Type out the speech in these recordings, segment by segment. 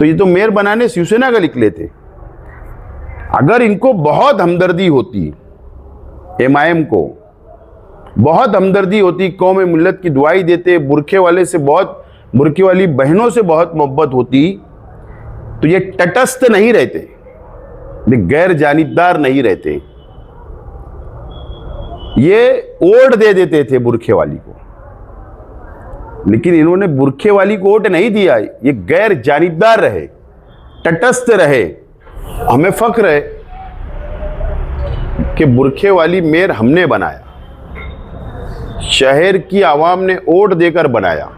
तो ये तो मेयर बनाने शिवसेना का निकले थे। अगर इनको बहुत हमदर्दी होती, एमआईएम को बहुत हमदर्दी होती, कौम मिल्लत की दुआई देते, बुरखे वाले से बहुत, बुरखे वाली बहनों से बहुत मोहब्बत होती, तो ये तटस्थ नहीं रहते, ये गैर जानिबदार नहीं रहते, ये वोट दे देते थे बुरखे वाली को। लेकिन इन्होंने बुरखे वाली को वोट नहीं दिया, ये गैर जानिबदार रहे, तटस्थ रहे। हमें फख्र है कि बुरखे वाली मेयर हमने बनाया, शहर की आवाम ने वोट देकर बनाया,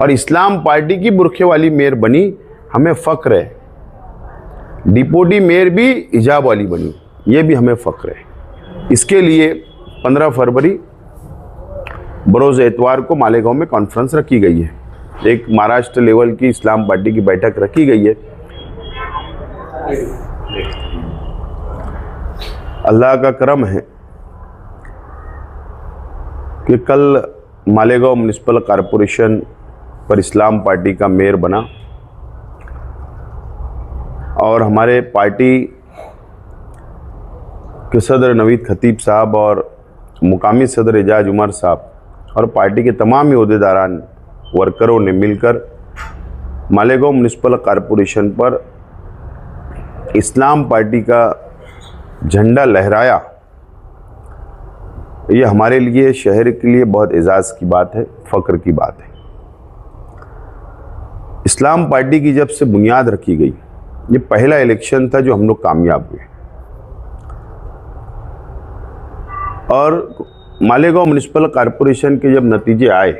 और इस्लाम पार्टी की बुरखे वाली मेयर बनी। हमें फख्र है। डिप्टी मेयर भी हिजाब वाली बनी, ये भी हमें फख्र है। इसके लिए 15 फरवरी बरोज़ एतवार को मालेगांव में कॉन्फ्रेंस रखी गई है। एक महाराष्ट्र लेवल की इस्लाम पार्टी की बैठक रखी गई है। अल्लाह का करम है कि कल मालेगांव म्युनिसिपल कॉरपोरेशन पर इस्लाम पार्टी का मेयर बना, और हमारे पार्टी के सदर नवीद खतीब साहब और मुकामी सदर एजाज उमर साहब और पार्टी के तमाम ओहदेदारान वर्करों ने मिलकर मालेगांव म्युनिसिपल कॉरपोरेशन पर इस्लाम पार्टी का झंडा लहराया। ये हमारे लिए, शहर के लिए बहुत एजाज़ की बात है, फ़ख्र की बात है। इस्लाम पार्टी की जब से बुनियाद रखी गई, ये पहला इलेक्शन था जो हम लोग कामयाब हुए, और मालेगांव म्युनिसिपल कॉरपोरेशन के जब नतीजे आए,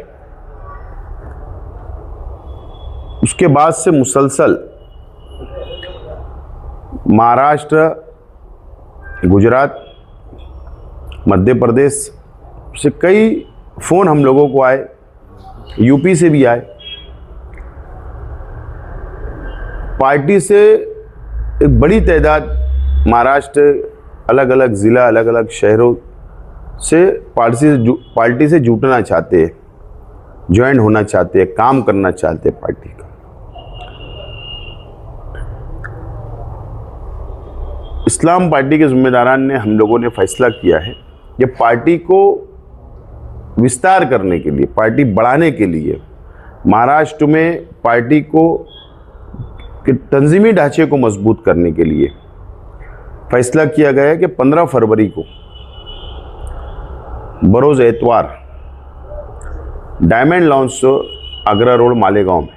उसके बाद से मुसलसल महाराष्ट्र, गुजरात, मध्य प्रदेश से कई फ़ोन हम लोगों को आए, यूपी से भी आए। पार्टी से एक बड़ी तादाद महाराष्ट्र, अलग अलग ज़िला, अलग अलग शहरों से पार्टी से जुटना चाहते हैं, ज्वाइन होना चाहते हैं, काम करना चाहते हैं पार्टी का। इस्लाम पार्टी के ज़िम्मेदारान ने, हम लोगों ने फैसला किया है कि पार्टी को विस्तार करने के लिए, पार्टी बढ़ाने के लिए, महाराष्ट्र में पार्टी को के तंजीमी ढांचे को मजबूत करने के लिए फैसला किया गया है कि 15 फरवरी को बरोज़ एतवार diamond launch Agra road Malegaon में,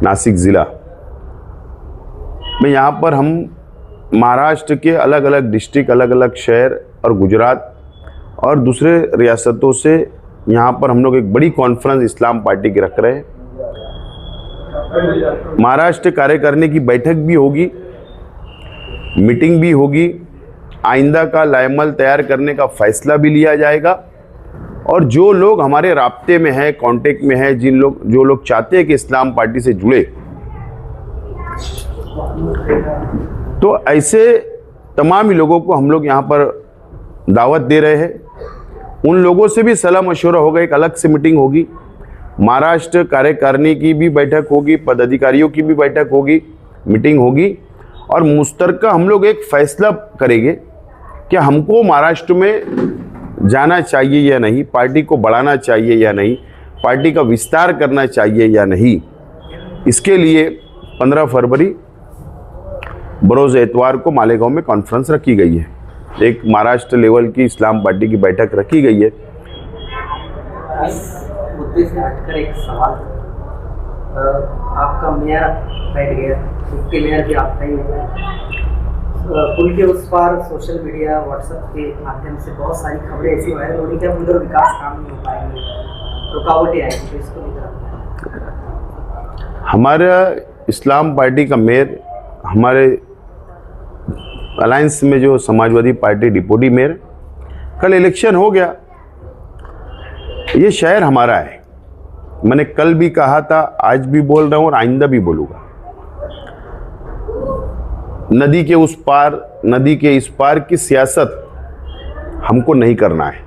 नासिक ज़िला में, यहाँ पर हम महाराष्ट्र के अलग अलग डिस्ट्रिक्ट, अलग अलग शहर और गुजरात और दूसरे रियासतों से यहाँ पर हम लोग एक बड़ी कॉन्फ्रेंस इस्लाम पार्टी की रख रहे हैं। महाराष्ट्र कार्यकारिणी की बैठक भी होगी, मीटिंग भी होगी, आइंदा का लाएमल तैयार करने का फैसला भी लिया जाएगा, और जो लोग हमारे राब्ते में हैं, कांटेक्ट में हैं, जो लोग चाहते हैं कि इस्लाम पार्टी से जुड़े, तो ऐसे तमाम ही लोगों को हम लोग यहाँ पर दावत दे रहे हैं। उन लोगों से भी सलाह मशवरा होगा, एक अलग से मीटिंग होगी, महाराष्ट्र कार्यकारिणी की भी बैठक होगी, पदाधिकारियों की भी बैठक होगी, मीटिंग होगी, और मुश्तरका हम लोग एक फैसला करेंगे कि हमको महाराष्ट्र में जाना चाहिए या नहीं, पार्टी को बढ़ाना चाहिए या नहीं, पार्टी का विस्तार करना चाहिए या नहीं। इसके लिए 15 फरवरी बरोज़ एतवार को मालेगांव में कॉन्फ्रेंस रखी गई है। एक महाराष्ट्र लेवल की इस्लाम पार्टी की बैठक रखी गई है। इस मुद्दे से हटकर एक सवाल, आपका मेयर बैठ गया, डिप्टी मेयर भी आपका ही होगा, पुल के उस पार सोशल मीडिया, व्हाट्सएप के माध्यम से बहुत सारी खबरें ऐसी वायरल हो रही कि अब उधर विकास काम नहीं हो पाएंगे, रुकावटें आएंगी, तो इसको लेकर हमारा इस्लाम पार्टी का मेयर, हमारे अलायंस में जो समाजवादी पार्टी डिप्टी मेयर, कल इलेक्शन हो गया, ये शहर हमारा है। मैंने कल भी कहा था, आज भी बोल रहा हूँ और आइंदा भी बोलूँगा, नदी के उस पार, नदी के इस पार की सियासत हमको नहीं करना है।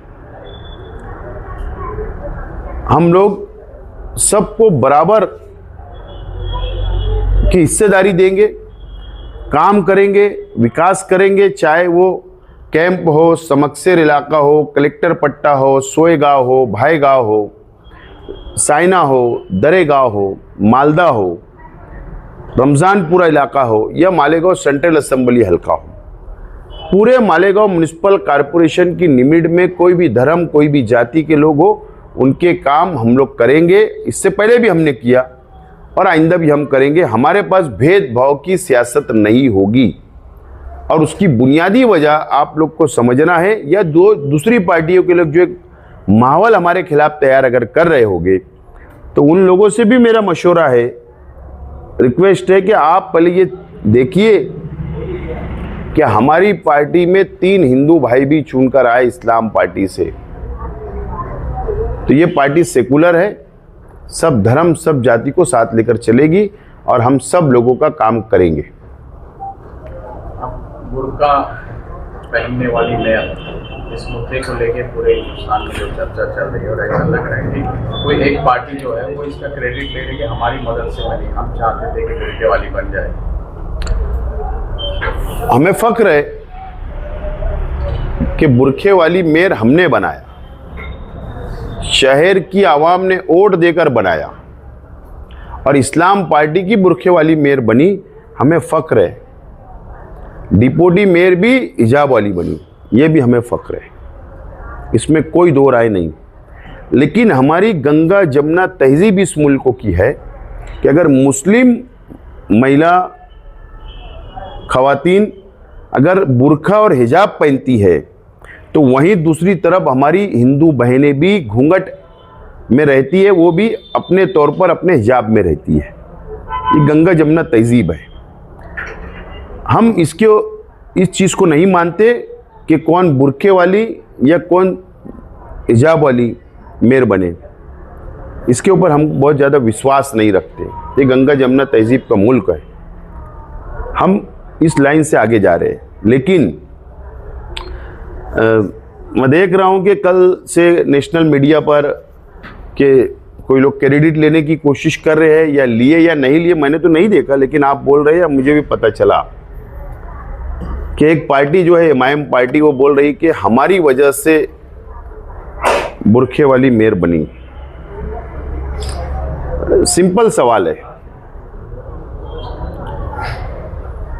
हम लोग सबको बराबर की हिस्सेदारी देंगे, काम करेंगे, विकास करेंगे, चाहे वो कैंप हो, समक्सेर इलाका हो, कलेक्टर पट्टा हो, सोएगांव हो, भाईगांव हो, साइना हो, दरेगांव हो, मालदा हो, रमज़ानपुरा इलाका हो या मालेगांव सेंट्रल असेंबली हल्का हो। पूरे मालेगांव म्युनिसिपल कॉरपोरेशन की लिमिट में कोई भी धर्म, कोई भी जाति के लोग हो, उनके काम हम लोग करेंगे। इससे पहले भी हमने किया और आइंदा भी हम करेंगे। हमारे पास भेदभाव की सियासत नहीं होगी और उसकी बुनियादी वजह आप लोग को समझना है, या दूसरी पार्टियों के लोग जो एक माहौल हमारे खिलाफ तैयार अगर कर रहे होंगे तो उन लोगों से भी मेरा मशवरा है, रिक्वेस्ट है कि आप पहले ये देखिए कि हमारी पार्टी में 3 हिंदू भाई भी चुनकर आए इस्लाम पार्टी से। तो ये पार्टी सेकुलर है, सब धर्म सब जाति को साथ लेकर चलेगी और हम सब लोगों का काम करेंगे। बुर्का पहनने वाली मेयर, इस मुद्दे को लेकर पूरे हिंदुस्तान में जो चर्चा चल रही है और ऐसा लग रहा है कि कोई एक पार्टी जो है वो इसका क्रेडिट ले रही है हमारी मदद से बनी, हम चाहते थे कि बुर्के वाली बन जाए। हमें फख्र है कि बुरखे वाली मेयर हमने बनाया, शहर की आवाम ने वोट देकर बनाया और इस्लाम पार्टी की बुरखे वाली मेयर बनी। हमें फख्र है। डिप्टी मेयर भी हिजाब वाली बनी, ये भी हमें फख्र है, इसमें कोई दो राय नहीं। लेकिन हमारी गंगा जमुना तहजीब इस मुल्क की है कि अगर मुस्लिम महिला खवातीन अगर बुरखा और हिजाब पहनती है तो वहीं दूसरी तरफ हमारी हिंदू बहनें भी घूंघट में रहती है, वो भी अपने तौर पर अपने हिजाब में रहती है। ये गंगा जमुना तहजीब है। हम इस चीज़ को नहीं मानते कि कौन बुरखे वाली या कौन हिजाब वाली मेयर बने, इसके ऊपर हम बहुत ज़्यादा विश्वास नहीं रखते। ये गंगा जमुना तहजीब का मुल्क है, हम इस लाइन से आगे जा रहे हैं। लेकिन मैं देख रहा हूँ कि कल से नेशनल मीडिया पर कि कोई लोग क्रेडिट लेने की कोशिश कर रहे हैं, या लिए या नहीं लिए मैंने तो नहीं देखा, लेकिन आप बोल रहे हैं, मुझे भी पता चला कि एक पार्टी जो है एमआईएम पार्टी, वो बोल रही कि हमारी वजह से बुरखे वाली मेयर बनी। सिंपल सवाल है,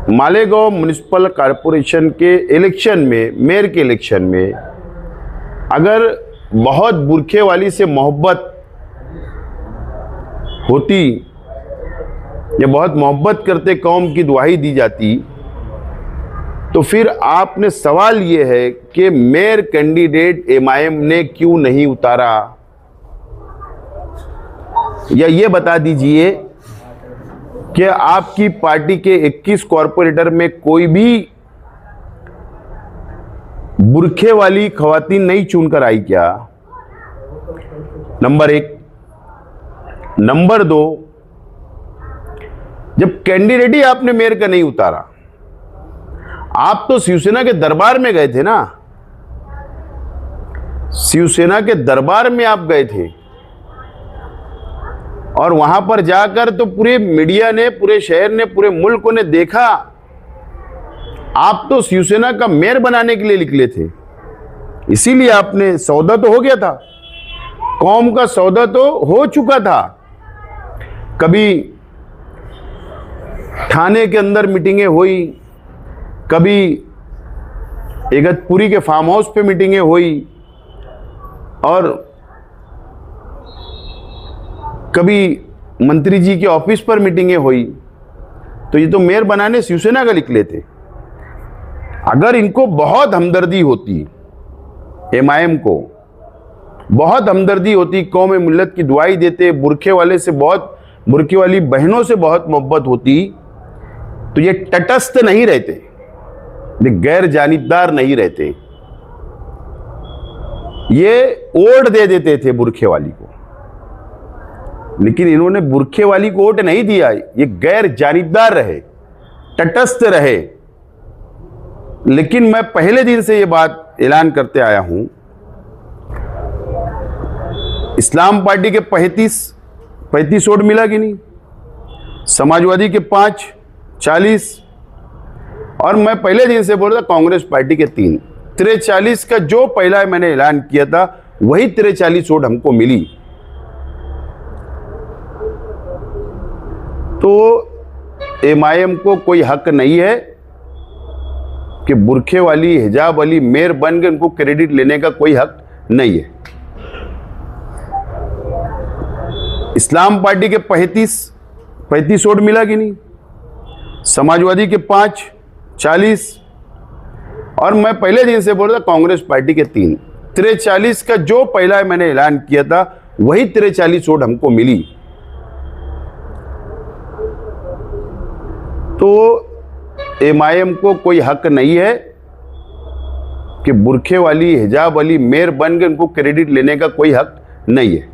मालेगांव म्युनिसिपल कॉरपोरेशन के इलेक्शन में, मेयर के इलेक्शन में अगर बहुत बुरखे वाली से मोहब्बत होती या बहुत मोहब्बत करते कौम की दुआई दी जाती, तो फिर आपने सवाल ये है कि मेयर कैंडिडेट एमआईएम ने क्यों नहीं उतारा, या ये बता दीजिए कि आपकी पार्टी के 21 कॉरपोरेटर में कोई भी बुरखे वाली खवातीन नहीं चुनकर आई क्या? नंबर 1। नंबर 2, जब कैंडिडेट ही आपने मेयर का नहीं उतारा, आप तो शिवसेना के दरबार में गए थे ना, शिवसेना के दरबार में आप गए थे और वहां पर जाकर तो पूरे मीडिया ने, पूरे शहर ने, पूरे मुल्क ने देखा आप तो शिवसेना का मेयर बनाने के लिए निकले थे। इसीलिए आपने सौदा तो हो गया था, कौम का सौदा तो हो चुका था। कभी थाने के अंदर मीटिंगें हुई, कभी इगतपुरी के फार्म हाउस पे मीटिंगें हुई, और कभी मंत्री जी के ऑफिस पर मीटिंगें हुई। तो ये तो मेयर बनाने शिवसेना का निकले थे। अगर इनको बहुत हमदर्दी होती, एमआईएम को बहुत हमदर्दी होती, कौम मिल्लत की दुआई देते, बुरखे वाले से बहुत, बुरखे वाली बहनों से बहुत मोहब्बत होती, तो ये तटस्थ नहीं रहते, ये गैर जानिबदार नहीं रहते, ये वोट दे देते थे बुरखे वाली को। लेकिन इन्होंने बुरखे वाली को वोट नहीं दिया, ये गैर जानिबदार रहे, तटस्थ रहे। लेकिन मैं पहले दिन से ये बात ऐलान करते आया हूं, इस्लाम पार्टी के 35 वोट मिला कि नहीं? समाजवादी के 5, 40, और मैं पहले दिन से बोल रहा था कांग्रेस पार्टी के 3। 43 का जो पहला मैंने ऐलान किया था वही 43 वोट हमको मिली। तो एमआईएम को कोई हक नहीं है कि बुरखे वाली, हिजाब वाली मेयर बन के उनको क्रेडिट लेने का कोई हक नहीं है। इस्लाम पार्टी के 35 वोट मिला कि नहीं, समाजवादी के 5, 40, और मैं पहले दिन से बोल रहा था कांग्रेस पार्टी के 3। 43 का जो पहला मैंने ऐलान किया था वही 43 वोट हमको मिली। तो एमआईएम को कोई हक नहीं है कि बुरखे वाली, हिजाब वाली मेयर बन के उनको क्रेडिट लेने का कोई हक नहीं है।